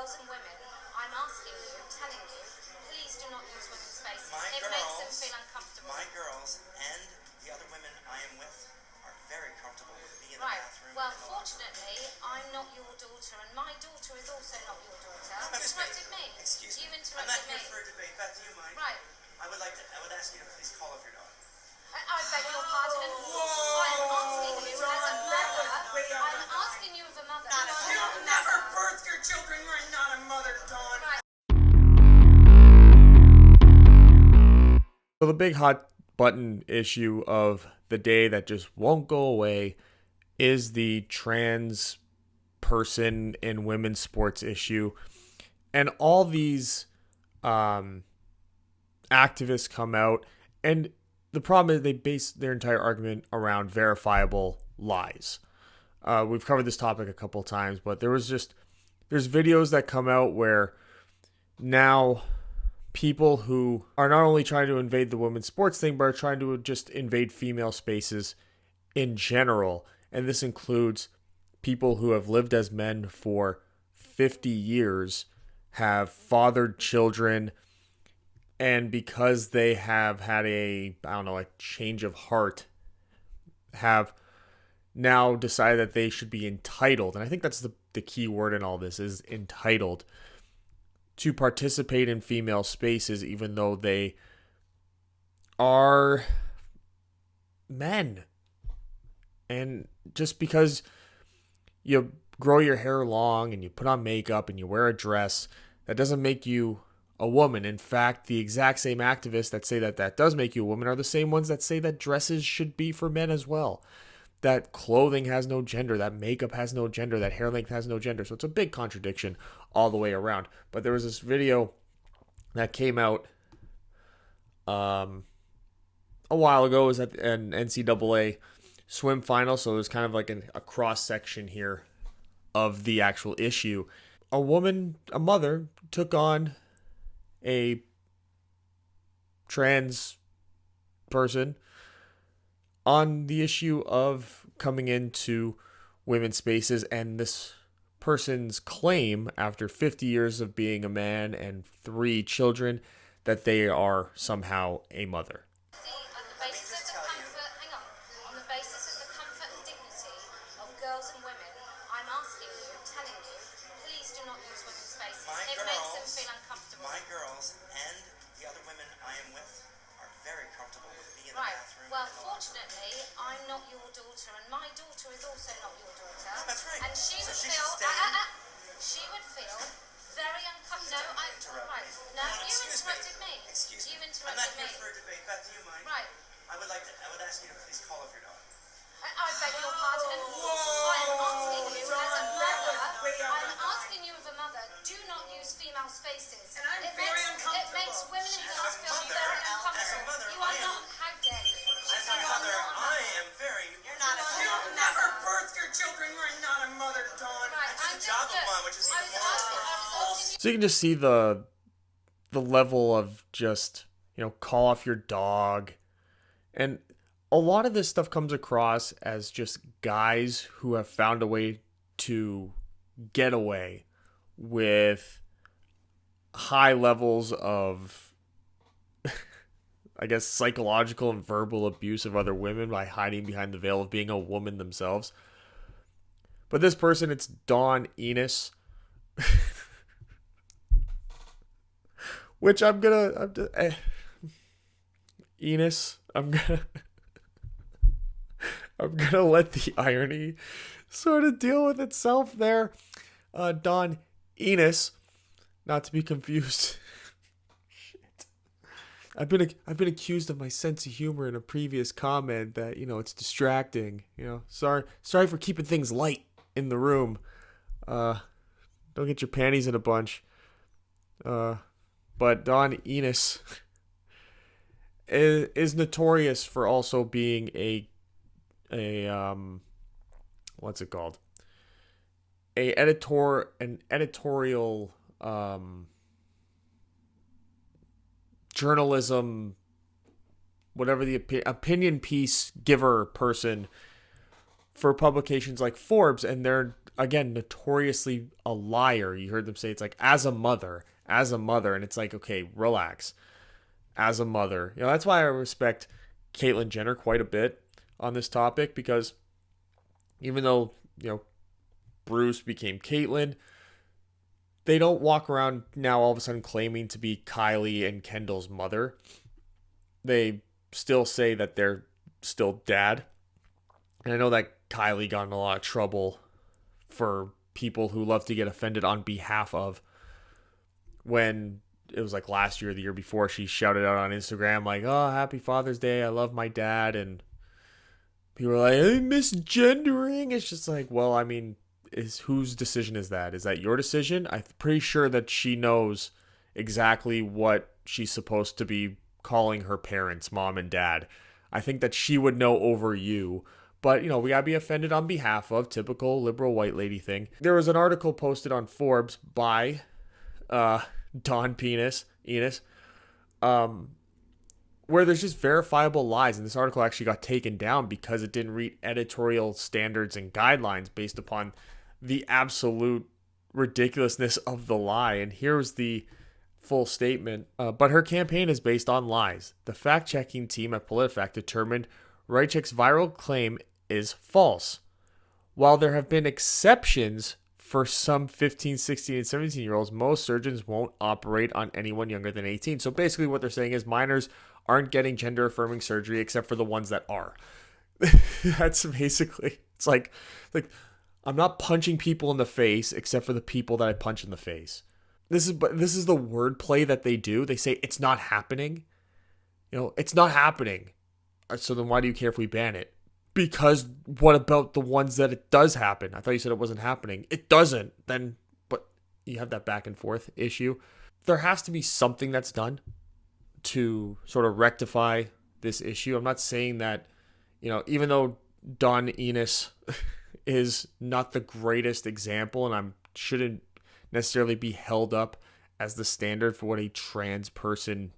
girls and women, I'm asking you, telling you, please do not use women's spaces. It makes them feel uncomfortable. My girls and the other women I am with are very comfortable with me in the bathroom. Well, fortunately, I'm not your daughter, and my daughter is also not your daughter. You interrupted me. Excuse me. You interrupted me. I'm not here for a debate. Beth, do you mind? Right. I would ask you to please call off your dog. I beg your pardon. I'm asking you as a mother. I'm asking you as a mother. You'll never birth your children. You're not a mother, Dawn. Right. So the big hot button issue of the day that just won't go away is the trans person in women's sports issue. And all these activists come out, and the problem is they base their entire argument around verifiable lies. We've covered this topic a couple times, but there's videos that come out where now people who are not only trying to invade the women's sports thing, but are trying to just invade female spaces in general. And this includes people who have lived as men for 50 years, have fathered children, and because they have had a change of heart, have now decided that they should be entitled, and I think that's the key word in all this, is entitled, to participate in female spaces even though they are men. And just because you grow your hair long and you put on makeup and you wear a dress, that doesn't make you a woman. In fact, the exact same activists that say that does make you a woman are the same ones that say that dresses should be for men as well. That clothing has no gender, that makeup has no gender, that hair length has no gender. So it's a big contradiction all the way around. But there was this video that came out a while ago. It was at an NCAA swim final, so it was kind of like a cross-section here of the actual issue. A mother, took on a trans person on the issue of coming into women's spaces, and this person's claim after 50 years of being a man and 3 children that they are somehow a mother. On the basis of the comfort and dignity of girls and women, I'm asking you, telling you, please do not use women's spaces. It makes them feel uncomfortable. My girls and the other women I am with are very comfortable with me in the bathroom. Well, fortunately, I'm not your daughter, and my daughter is also not your daughter. That's right. And she would feel very uncomfortable. No, you interrupted me. Excuse me. You interrupted I'm not me. here for a debate. Beth, do you mind? Right. I would ask you to please call off your dog. I beg your pardon. I'm asking you as a mother. I'm asking you as a mother. Do not use female spaces. And I'm It very uncomfortable. makes women and girls feel mother, very as a uncomfortable. mother, You are not. How dare you? As a mother, I am very... You're not a mother. You'll never birth your children. You're not a mother, Dawn. Right, I took a job of mine, which is even more... So you can just see the level of just, call off your dog. And a lot of this stuff comes across as just guys who have found a way to get away with high levels of, I guess, psychological and verbal abuse of other women by hiding behind the veil of being a woman themselves. But this person, it's Dawn Ennis. Which Enos, I'm gonna let the irony sort of deal with itself there. Dawn Ennis, not to be confused. Shit. I've been accused of my sense of humor in a previous comment that, it's distracting. Sorry for keeping things light in the room. Don't get your panties in a bunch. But Dawn Ennis is notorious for also being a what's it called? An editorial journalism, whatever the opinion piece giver person for publications like Forbes, and they're again, notoriously a liar. You heard them say it's like, as a mother, and it's like, okay, relax. As a mother. That's why I respect Caitlyn Jenner quite a bit on this topic, because even though, Bruce became Caitlyn, they don't walk around now all of a sudden claiming to be Kylie and Kendall's mother. They still say that they're still dad. And I know that Kylie got in a lot of trouble for people who love to get offended on behalf of, when it was like last year or the year before, she shouted out on Instagram like, oh, happy Father's Day, I love my dad. And people are like, hey, misgendering. It's just like, well, I mean, whose decision is that? Is that your decision? I'm pretty sure that she knows exactly what she's supposed to be calling her parents, mom and dad. I think that she would know over you. But, we gotta be offended on behalf of, typical liberal white lady thing. There was an article posted on Forbes by Dawn Ennis, where there's just verifiable lies. And this article actually got taken down because it didn't read editorial standards and guidelines based upon the absolute ridiculousness of the lie. And here's the full statement. But her campaign is based on lies. The fact-checking team at PolitiFact determined Rychik's viral claim is false. While there have been exceptions for some 15, 16, and 17-year-olds, most surgeons won't operate on anyone younger than 18. So basically what they're saying is minors aren't getting gender-affirming surgery except for the ones that are. That's basically, it's like I'm not punching people in the face except for the people that I punch in the face. This is the wordplay that they do. They say it's not happening. It's not happening. So then why do you care if we ban it? Because what about the ones that it does happen? I thought you said it wasn't happening. It doesn't. Then, but you have that back and forth issue. There has to be something that's done to sort of rectify this issue. I'm not saying that, even though Dawn Ennis is not the greatest example, and I shouldn't necessarily be held up as the standard for what a trans person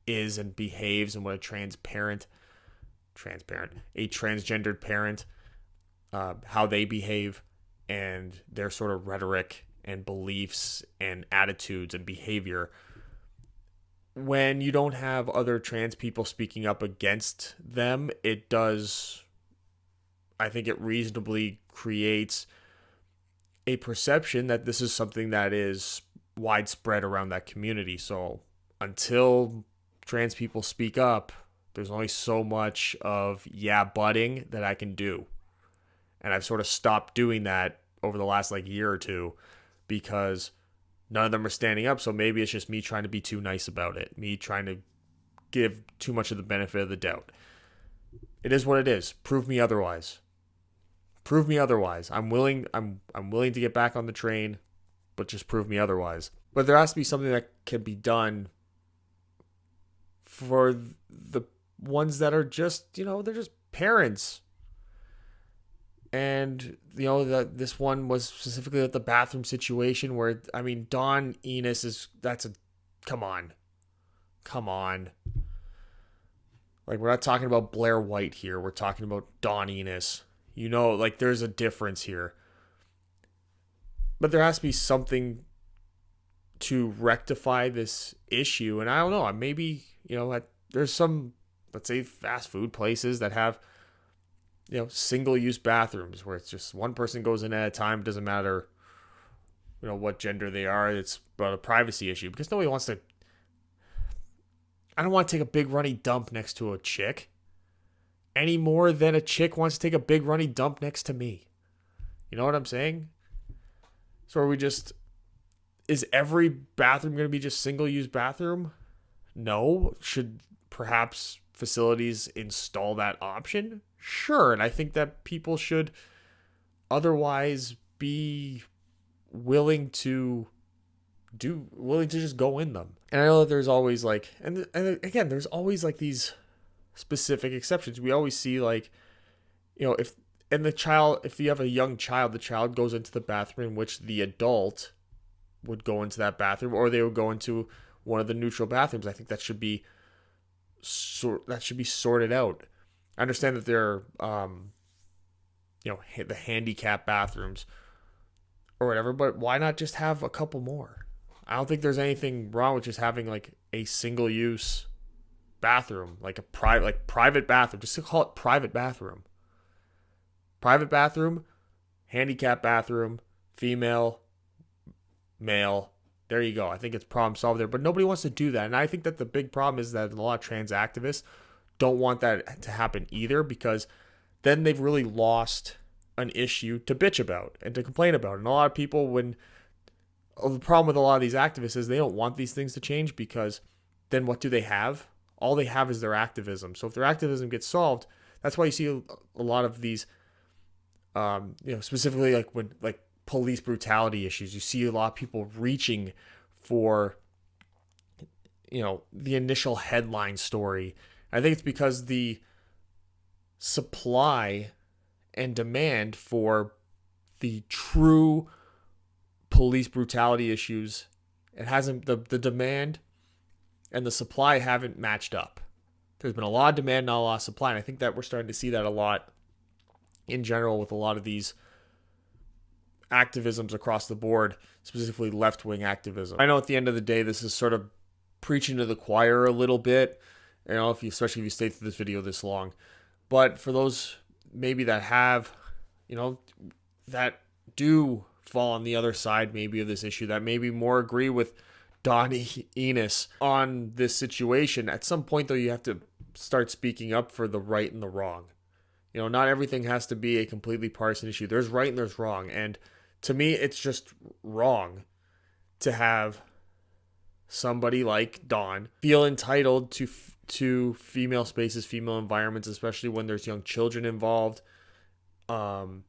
is and behaves, and what a transgendered parent, how they behave, and their sort of rhetoric and beliefs and attitudes and behavior. When you don't have other trans people speaking up against them, I think it reasonably creates a perception that this is something that is widespread around that community. So until trans people speak up, there's only so much of butting that I can do. And I've sort of stopped doing that over the last year or two because none of them are standing up. So maybe it's just me trying to be too nice about it. Me trying to give too much of the benefit of the doubt. It is what it is. Prove me otherwise. Prove me otherwise. I'm willing to get back on the train, but just prove me otherwise. But there has to be something that can be done for the ones that are just, they're just parents. And, this one was specifically at the bathroom situation where, Dawn Ennis come on. We're not talking about Blair White here. We're talking about Dawn Ennis. There's a difference here. But there has to be something to rectify this issue. And I don't know, maybe, there's some, let's say, fast food places that have, single-use bathrooms where it's just one person goes in at a time. It doesn't matter, what gender they are. It's about a privacy issue because nobody wants to. I don't want to take a big runny dump next to a chick any more than a chick wants to take a big runny dump next to me. You know what I'm saying? So is every bathroom going to be just single-use bathroom? No. Should perhaps facilities install that option? Sure. And I think that people should otherwise be willing to just go in them. And I know that there's always and again, there's always these specific exceptions. We always see if you have a young child, the child goes into the bathroom in which the adult would go into that bathroom, or they would go into one of the neutral bathrooms. I think that should be sorted out. I understand that there are, the handicap bathrooms or whatever, but why not just have a couple more? I don't think there's anything wrong with just having like a single use bathroom, like a private bathroom. Just to call it private bathroom. Private bathroom, handicap bathroom, female, male. There you go. I think it's problem solved there. But nobody wants to do that. And I think that the big problem is that a lot of trans activists don't want that to happen either, because then they've really lost an issue to bitch about and to complain about. And a lot of people, the problem with a lot of these activists is they don't want these things to change, because then what do they have? All they have is their activism. So if their activism gets solved, that's why you see a lot of these, specifically like police brutality issues. You see a lot of people reaching for, the initial headline story. I think it's because the supply and demand for the true police brutality issues, it hasn't, the demand and the supply haven't matched up. There's been a lot of demand, not a lot of supply, and I think that we're starting to see that a lot in general with a lot of these activisms across the board, specifically left-wing activism. I know at the end of the day, this is sort of preaching to the choir a little bit, especially if you stay through this video this long. But for those maybe that have, that do fall on the other side maybe of this issue, that maybe more agree with Dawn Ennis on this situation, at some point though you have to start speaking up for the right and the wrong. Not everything has to be a completely partisan issue. There's right and there's wrong. And to me, it's just wrong to have somebody like Dawn feel entitled to female spaces, female environments, especially when there's young children involved. And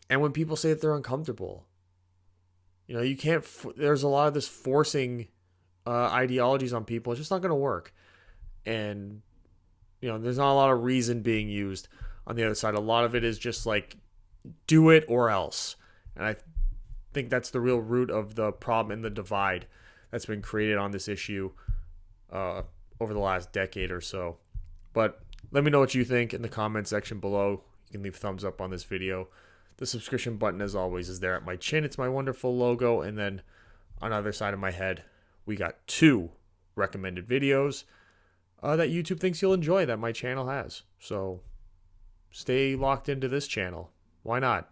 when people say that they're uncomfortable, you can't, there's a lot of this forcing ideologies on people. It's just not going to work. And, there's not a lot of reason being used on the other side. A lot of it is just like, do it or else. And I think that's the real root of the problem and the divide that's been created on this issue over the last decade or so. But let me know what you think in the comment section below. You can leave a thumbs up on this video. The subscription button, as always, is there at my chin. It's my wonderful logo. And then on the other side of my head, we got 2 recommended videos that YouTube thinks you'll enjoy that my channel has. So stay locked into this channel. Why not?